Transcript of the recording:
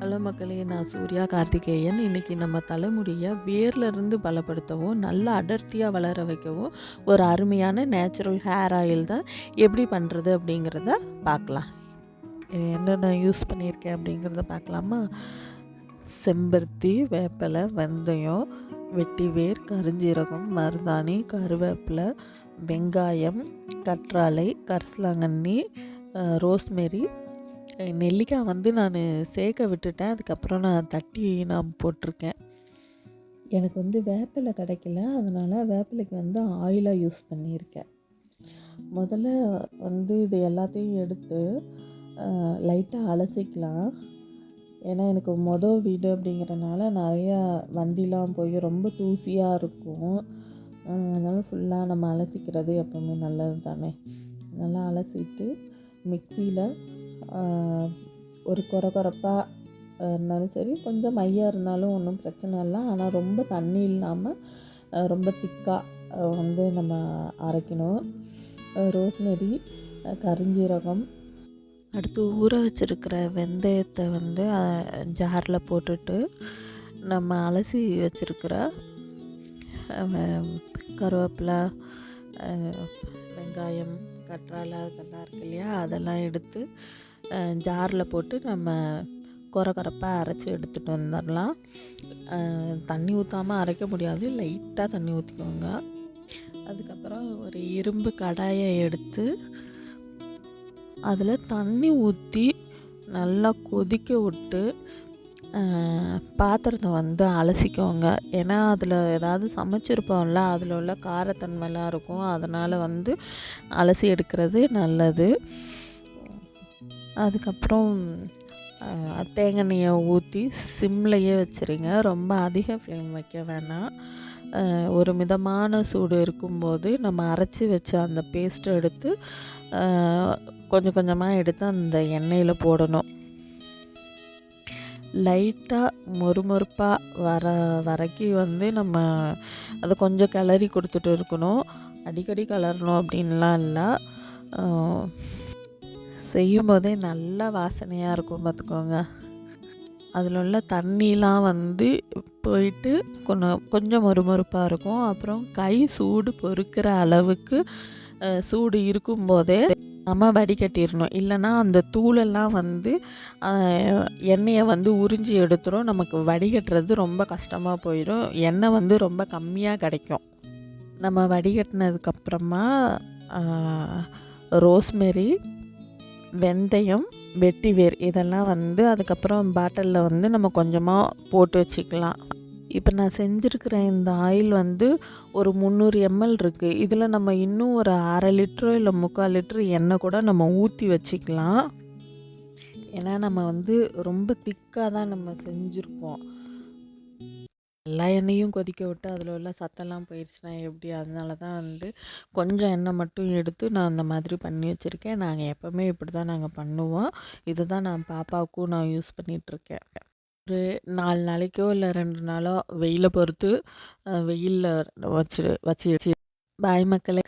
Hello மக்களே, நான் சூர்யா கார்த்திகேயன். இன்றைக்கி நம்ம தலைமுடியை வேர்லேருந்து பலப்படுத்தவும் நல்லா அடர்த்தியாக வளர வைக்கவும் ஒரு அருமையான நேச்சுரல் ஹேர் ஆயில் தான் எப்படி பண்ணுறது அப்படிங்கிறத பார்க்கலாம். என்னென்ன யூஸ் பண்ணியிருக்கேன் அப்படிங்கிறத பார்க்கலாமா? செம்பருத்தி, வேப்பிலை, வெந்தயம், வெட்டிவேர், கருஞ்சீரகம், மருதாணி, கருவேப்பிலை, வெங்காயம், கற்றாழை, கரிசலாங்கண்ணி, ரோஸ்மெரி, நெல்லிக்காய் நான் சேர்க்க விட்டுட்டேன். அதுக்கப்புறம் நான் போட்டிருக்கேன். எனக்கு வேப்பிலை கிடைக்கல, அதனால் வேப்பிலைக்கு ஆயிலாக யூஸ் பண்ணியிருக்கேன். முதல்ல இது எல்லாத்தையும் எடுத்து லைட்டாக அலசிக்கலாம். ஏன்னா எனக்கு வீடு அப்படிங்கிறனால நிறையா வண்டிலாம் போய் ரொம்ப தூசியாக இருக்கும். அதனால் ஃபுல்லாக நம்ம அலசிக்கிறது எப்போவுமே நல்லது தானே. நல்லா அலசிட்டு மிக்சியில் ஒரு கொரப்பாக இருந்தாலும் சரி, கொஞ்சம் மையாக இருந்தாலும் ஒன்றும் பிரச்சனை இல்லை. ஆனால் ரொம்ப தண்ணி இல்லாமல் ரொம்ப திக்காக நம்ம அரைக்கணும். ரோஸ்மெரி, கருஞ்சீரகம், அடுத்து ஊற வச்சுருக்கிற வெந்தயத்தை ஜாரில் போட்டுட்டு நம்ம அலசி வச்சுருக்கிற கருவேப்பிலை, வெங்காயம், கற்றாழை அதெல்லாம் இருக்கு இல்லையா, அதெல்லாம் எடுத்து ஜாரில் போட்டு நம்ம கொரப்பாக அரைச்சி எடுத்துகிட்டு வந்துடலாம். தண்ணி ஊற்றாமல் அரைக்க முடியாது, லைட்டாக தண்ணி ஊற்றிக்கோங்க. அதுக்கப்புறம் ஒரு இரும்பு கடாயை எடுத்து அதில் தண்ணி ஊற்றி நல்லா கொதிக்க விட்டு பாத்திரத்தை அலசிக்கோங்க. ஏன்னா அதில் ஏதாவது சமைச்சிருப்போம்ல, அதில் உள்ள காரத்தன்மைலாம் இருக்கும். அதனால் அலசி எடுக்கிறது நல்லது. அதுக்கப்புறம் தேங்காய் ஊற்றி சிம்லையே வச்சுருங்க. ரொம்ப அதிக ஃப்ளேம் வைக்க வேணாம். ஒரு மிதமான சூடு இருக்கும்போது நம்ம அரைச்சி வச்ச அந்த பேஸ்ட்டை எடுத்து கொஞ்சம் கொஞ்சமாக எடுத்து அந்த எண்ணெயில் போடணும். லைட்டாக மொறுமொறுப்பாக வரைக்கும் நம்ம அதை கொஞ்சம் கிளறி கொடுத்துட்டு இருக்கணும். அடிக்கடி கிளறணும் அப்படின்லாம் இல்லை. செய்யும்போதே நல்லா வாசனையாக இருக்கும் பார்த்துக்கோங்க. அதில் உள்ள தண்ணிலாம் போயிட்டு கொஞ்சம் மொறுமொறுப்பாக இருக்கும். அப்புறம் கை சூடு பொறுக்கிற அளவுக்கு சூடு இருக்கும்போதே நம்ம வடிகட்டிடணும். இல்லைன்னா அந்த தூளெல்லாம் எண்ணெயை உறிஞ்சி எடுத்துரும். நமக்கு வடிகட்டுறது ரொம்ப கஷ்டமாக போயிடும். எண்ணெய் ரொம்ப கம்மியாக கிடைக்கும். நம்ம வடிகட்டினதுக்கப்புறமா ரோஸ்மெரி, வெந்தயம், வெட்டிவேர் இதெல்லாம் அதுக்கப்புறம் பாட்டிலில் நம்ம கொஞ்சமாக போட்டு வச்சுக்கலாம். இப்போ நான் செஞ்சுருக்கிற இந்த ஆயில் ஒரு 300 ml இருக்குது. இதில் நம்ம இன்னும் ஒரு அரை லிட்டரோ இல்லை 3/4 லிட்டரு எண்ணெய் கூட நம்ம ஊற்றி வச்சுக்கலாம். ஏன்னா நம்ம ரொம்ப திக்காக தான் நம்ம செஞ்சுருக்கோம். எல்லா எண்ணெயும் கொதிக்க விட்டு அதில் உள்ள சத்தெல்லாம் போயிடுச்சுன்னா எப்படி? அதனால தான் கொஞ்சம் எண்ணெய் மட்டும் எடுத்து நான் அந்த மாதிரி பண்ணி வச்சுருக்கேன். நாங்கள் எப்போவுமே இப்படி தான் நாங்கள் பண்ணுவோம். இதை தான் நான் பாப்பாவுக்கும் நான் யூஸ் பண்ணிகிட்ருக்கேன். ஒரு 4 நாளைக்கோ இல்லை 2 நாளோ வெயிலை பொறுத்து வெயிலில் வச்சு பாய் மக்களே.